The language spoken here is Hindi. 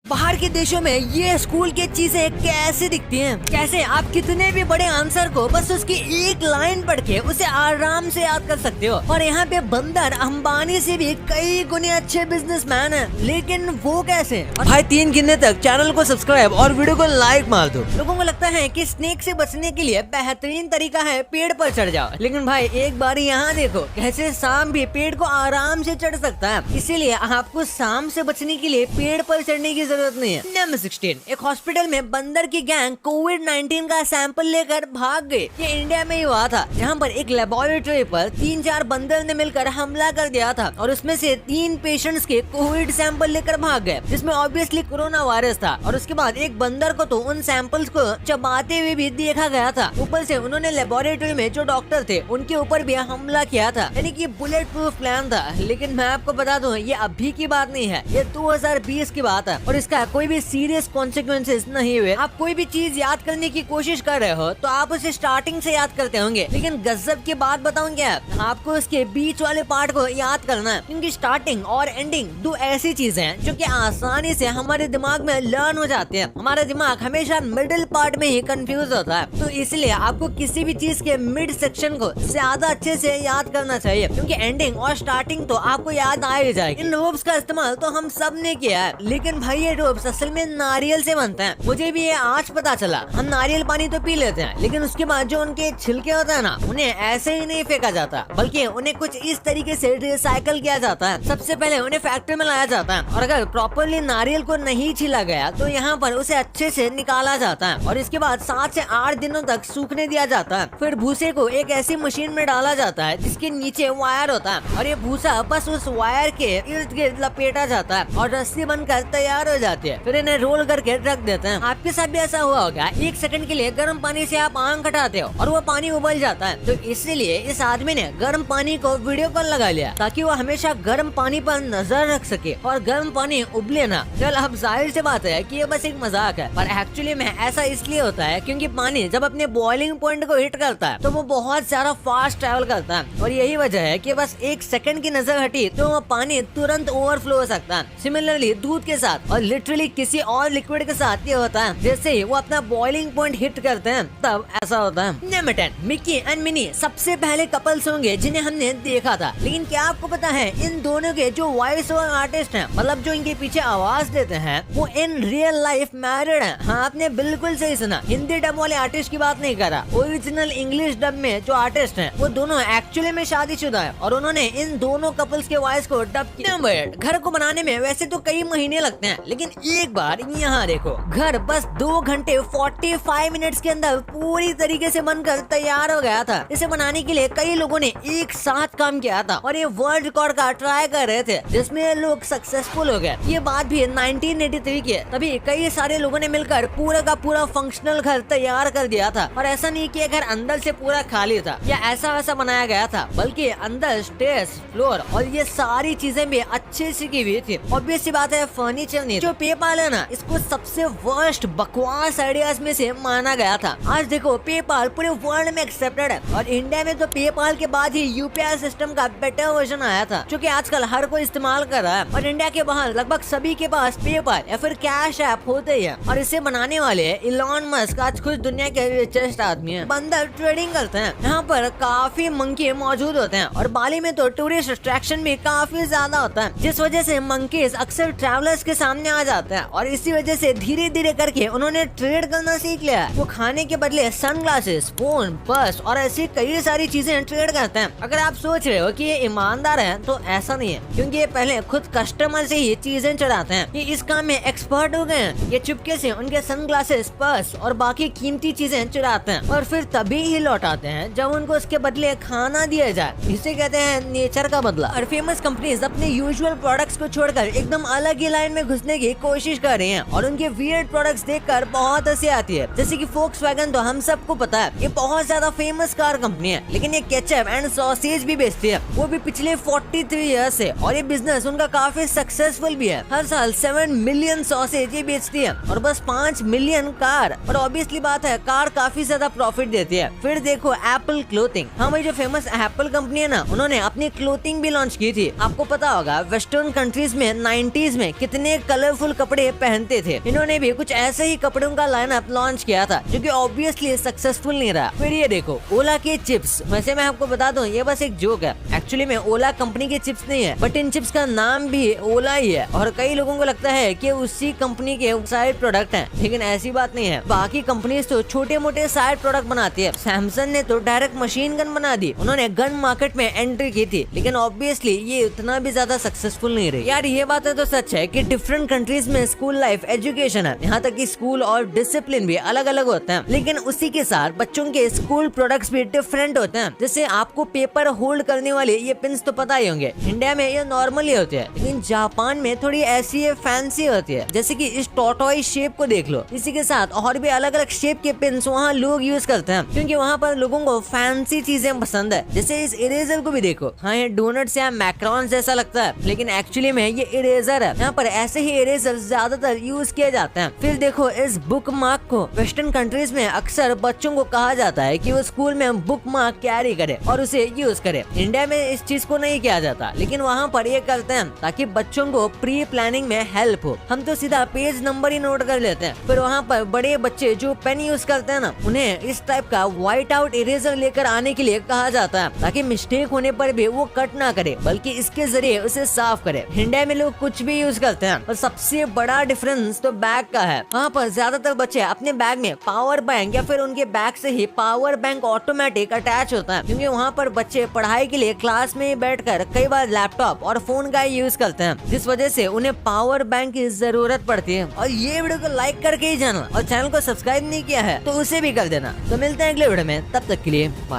बाहर के देशों में ये स्कूल की चीजें कैसे दिखती हैं? कैसे आप कितने भी बड़े आंसर को बस उसकी एक लाइन पढ़ के उसे आराम से याद कर सकते हो। और यहाँ पे बंदर अंबानी से भी कई गुने अच्छे बिजनेसमैन हैं, लेकिन वो कैसे? भाई 3 गिनने तक चैनल को सब्सक्राइब और वीडियो को लाइक मार दो। लोगों को लगता है कि स्नेक से बचने के लिए बेहतरीन तरीका है पेड़ पर चढ़ जाओ, लेकिन भाई एक बार यहाँ देखो कैसे सांप भी पेड़ को आराम से चढ़ सकता है। इसीलिए आपको सांप से बचने के लिए पेड़ पर चढ़ने की जरूरत नहीं है। नंबर 16, एक हॉस्पिटल में बंदर की गैंग कोविड-19 का सैंपल लेकर भाग गए। ये इंडिया में ही हुआ था, जहाँ पर एक लेबोरेटरी पर 3-4 बंदर ने मिलकर हमला कर दिया था और उसमें से 3 पेशेंट्स के कोविड सैंपल लेकर भाग गए, जिसमें ऑब्वियसली कोरोना वायरस था। और उसके बाद एक बंदर को तो उन सैंपल्स को चबाते हुए भी देखा गया था। ऊपर से उन्होंने लेबोरेटरी में जो डॉक्टर थे उनके ऊपर भी हमला किया था, यानी कि बुलेट प्रूफ प्लान था। लेकिन मैं आपको बता दूं, ये अभी की बात नहीं है, ये 2020 की बात है और इसका कोई भी सीरियस कॉन्सिक्वेंसेस नहीं हुए। आप कोई भी चीज याद करने की कोशिश कर रहे हो तो आप उसे स्टार्टिंग से याद करते होंगे, लेकिन गजब की बात बताऊं क्या, आपको उसके बीच वाले पार्ट को याद करना है, क्योंकि स्टार्टिंग और एंडिंग 2 ऐसी चीजें हैं जो कि आसानी से हमारे दिमाग में लर्न हो जाते हैं। हमारा दिमाग हमेशा मिडिल पार्ट में ही कंफ्यूज होता है, तो इसलिए आपको किसी भी चीज के मिड सेक्शन को ज्यादा अच्छे से याद करना चाहिए, क्योंकि एंडिंग और स्टार्टिंग तो आपको याद आ ही जाएगी। इन रोप्स का इस्तेमाल तो हम सब ने किया है, लेकिन भाई ये रोप्स असल में नारियल से बनते हैं। मुझे भी ये आज पता चला। हम नारियल पानी तो पी लेते हैं, लेकिन उसके बाद जो उनके छिलके होते हैं ना, उन्हें ऐसे ही नहीं फेंका जाता, बल्कि उन्हें कुछ इस तरीके से रिसाइकल किया जाता है। सबसे पहले उन्हें फैक्ट्री में लाया जाता है और अगर प्रॉपरली नारियल को नहीं छिला गया तो यहाँ पर उसे अच्छे से निकाला जाता है और इसके बाद 7 से 8 दिनों तक सूखने दिया जाता है। फिर भूसे को एक ऐसी मशीन में डाला जाता है जिसके नीचे वायर होता है और ये भूसा बस उस वायर के इर्द गिर्द लपेटा जाता है और रस्सी बनकर तैयार हो जाती है। फिर इन्हें रोल करके रख देते हैं। आपके साथ भी ऐसा हुआ होगा, 1 सेकंड के लिए गर्म पानी से आप आंख हटाते हो और वो पानी उबल जाता है, तो इसलिए इस आदमी ने गर्म पानी को वीडियो कॉल लगा लिया ताकि वो हमेशा गर्म पानी पर नजर रख सके और गर्म पानी उबले ना। चल अब जाहिर सी बात है कि ये बस एक मजाक है, पर एक्चुअली में ऐसा इसलिए होता है क्योंकि पानी जब अपने बॉइलिंग पॉइंट को हिट करता है तो वो बहुत ज्यादा फास्ट ट्रेवल करता है और यही वजह है कि बस 1 सेकंड की नजर हटी तो वो पानी तुरंत ओवरफ्लो हो सकता है। सिमिलरली दूध के साथ और लिटरली किसी और लिक्विड के साथ ये होता है, जैसे ही वो अपना बॉइलिंग पॉइंट हिट करते हैं तब ऐसा होता है। नंबर 10, मिक्की एंड मिनी सबसे पहले कपल्स होंगे जिन्हें हमने देखा था, लेकिन क्या आपको पता है इन दोनों के जो वॉइस ओवर आर्टिस्ट हैं, मतलब जो इनके पीछे आवाज देते हैं, वो इन रियल लाइफ मैरिड हैं। हाँ, आपने बिल्कुल सही सुना, हिंदी डब वाले आर्टिस्ट की बात नहीं करा। ओरिजिनल इंग्लिश डब में जो आर्टिस्ट हैं वो दोनों एक्चुअली में शादीशुदा है और उन्होंने इन दोनों कपल्स के वॉइस को डब किया। नंबर 8, घर को बनाने में वैसे तो कई महीने लगते हैं, लेकिन एक बार यहाँ देखो, घर बस 2 घंटे 45 मिनट्स के अंदर पूरी तरीके से बनकर तैयार हो गया था। इसे बनाने के लिए कई लोगों ने एक साथ काम किया था और ये वर्ल्ड रिकॉर्ड का ट्राई कर रहे थे, जिसमें लोग सक्सेसफुल हो गए। ये बात भी 1983 की है, तभी कई सारे लोगों ने मिलकर पूरा का पूरा फंक्शनल घर तैयार कर दिया था। और ऐसा नहीं कि घर अंदर से पूरा खाली था या ऐसा वैसा बनाया गया था, बल्कि अंदर स्टेयर्स, फ्लोर और ये सारी चीजें भी अच्छे से की हुई थी। ऑब्वियस सी बात है, फर्नीचर नहीं। जो पेपाल है ना, इसको सबसे वर्स्ट बकवास आइडियाज में से माना गया था। आज देखो पेपाल पूरे वर्ल्ड में एक्सेप्टेड है और इंडिया में तो पेपाल के बाद ही यूपीआई सिस्टम का बेटर वर्जन आया था, जो कि आजकल हर कोई इस्तेमाल कर रहा है। और इंडिया के बाहर लगभग सभी के पास पेपाल या फिर कैश ऐप होते ही है। और इसे बनाने वाले इलॉन मस्क आज खुद दुनिया के रिचेस्ट आदमी है। बंदर ट्रेडिंग करते हैं, यहाँ पर काफी मंकी मौजूद होते हैं और बाली में तो टूरिस्ट अट्रैक्शन भी काफी ज्यादा होता है, जिस वजह से मंकीज अक्सर ट्रैवलर्स के सामने आ जाते हैं और इसी वजह से धीरे धीरे करके उन्होंने ट्रेड करना सीख लिया है। वो खाने के बदले सनग्लासेस, फोन, पर्स और ऐसी कई सारी चीजें ट्रेड करते हैं। अगर आप सोच रहे हो कि ये ईमानदार है तो ऐसा नहीं है, क्योंकि ये पहले खुद कस्टमर से ही चीजें चढ़ाते हैं। ये इस काम में एक्सपर्ट हो गए हैं। ये चुपके से उनके सनग्लासेस, पर्स और बाकी कीमती चीजें चुराते हैं और फिर तभी ही लौटाते हैं जब उनको उसके बदले खाना दिया जाए। इसे कहते हैं नेचर का बदला। और फेमस कंपनीज अपने यूजुअल प्रोडक्ट्स को छोड़कर एकदम अलग ही लाइन में घुसने की कोशिश कर रही हैं और उनके वियर्ड प्रोडक्ट्स देखकर बहुत हंसी आती है। जैसे कि फोक्सवैगन तो हम सबको पता है, ये बहुत ज्यादा फेमस कार कंपनी है, लेकिन ये केचप एंड सॉसेज भी बेचती है, वो भी पिछले 43 ईयर्स से। और ये बिजनेस उनका काफी सक्सेसफुल भी है। हर साल 7 मिलियन सॉसेज ये बेचती है और बस 5 मिलियन कार। और ऑब्वियसली बात है, कार काफी ज्यादा प्रॉफिट देती है। फिर देखो एप्पल क्लोथिंग। हाँ भाई, जो फेमस एप्पल कंपनी है ना, उन्होंने अपनी क्लोथिंग भी लॉन्च की थी। आपको पता होगा वेस्टर्न कंट्रीज में 90s में कितने कलरफुल कलरफुल कपड़े पहनते थे। इन्होंने भी कुछ ऐसे ही कपड़ों का लाइनअप लॉन्च किया था जो कि ऑब्वियसली सक्सेसफुल नहीं रहा। फिर ये देखो ओला के चिप्स। वैसे मैं आपको बता दूं ये बस एक जोक है, एक्चुअली में ओला कंपनी के चिप्स नहीं है, बट इन चिप्स का नाम भी ओला ही है और कई लोगों को लगता है कि उसी कंपनी के साइड प्रोडक्ट हैं, लेकिन ऐसी बात नहीं है। बाकी कंपनीज तो छोटे मोटे साइड प्रोडक्ट बनाती है। सैमसंग ने तो डायरेक्ट मशीन गन बना दी, उन्होंने गन मार्केट में एंट्री की थी, लेकिन ऑब्वियसली ये उतना भी ज्यादा सक्सेसफुल नहीं रही। यार ये बात है तो सच है कि डिफरेंट कंट्रीज में स्कूल लाइफ एजुकेशन है, यहाँ तक कि स्कूल और डिसिप्लिन भी अलग अलग होते हैं, लेकिन उसी के साथ बच्चों के स्कूल प्रोडक्ट्स भी डिफरेंट होते हैं। जैसे आपको पेपर होल्ड करने वाले ये पिन्स तो पता ही होंगे, इंडिया में ये नॉर्मली होते हैं, लेकिन जापान में थोड़ी ऐसी फैंसी होती है। जैसे कि इस टॉर्टोइस शेप को देख लो, इसी के साथ और भी अलग अलग शेप के पिन्स वहाँ लोग यूज करते हैं, क्योंकि वहाँ पर लोगों को फैंसी चीजें पसंद है। जैसे इस इरेजर को भी देखो, हाँ ये डोनट्स या मैक्रोन जैसा लगता है, लेकिन एक्चुअली में ये इरेजर है। यहाँ पर ऐसे ही इरेजर ज्यादातर यूज किए जाते हैं। फिर देखो इस बुक मार्क को, वेस्टर्न कंट्रीज में अक्सर बच्चों को कहा जाता है कि वो स्कूल में बुक मार्क कैरी करे और उसे यूज करे। इंडिया में इस चीज को नहीं किया जाता, लेकिन वहाँ पर ये करते हैं ताकि बच्चों को प्री प्लानिंग में हेल्प हो। हम तो सीधा पेज नंबर ही नोट कर लेते हैं, फिर वहाँ पर बड़े बच्चे जो पेन यूज करते हैं ना, उन्हें इस टाइप का व्हाइट आउट इरेजर लेकर आने के लिए कहा जाता है, ताकि मिस्टेक होने पर भी वो कट ना करे, बल्कि इसके जरिए उसे साफ करे। इंडिया में लोग कुछ भी यूज करते हैं। और सबसे बड़ा डिफरेंस तो बैग का है। वहाँ पर ज्यादातर बच्चे अपने बैग में पावर बैंक या फिर उनके बैग से ही पावर बैंक ऑटोमेटिक अटैच होता है, क्योंकि वहाँ पर बच्चे पढ़ाई के लिए क्लास में बैठकर कई बार लैपटॉप और फोन का यूज करते हैं, जिस वजह से उन्हें पावर बैंक की जरूरत पड़ती है। और ये वीडियो को लाइक करके ही जाना, और चैनल को सब्सक्राइब नहीं किया है तो उसे भी कर देना। तो मिलते हैं अगले वीडियो में, तब तक के लिए बाय।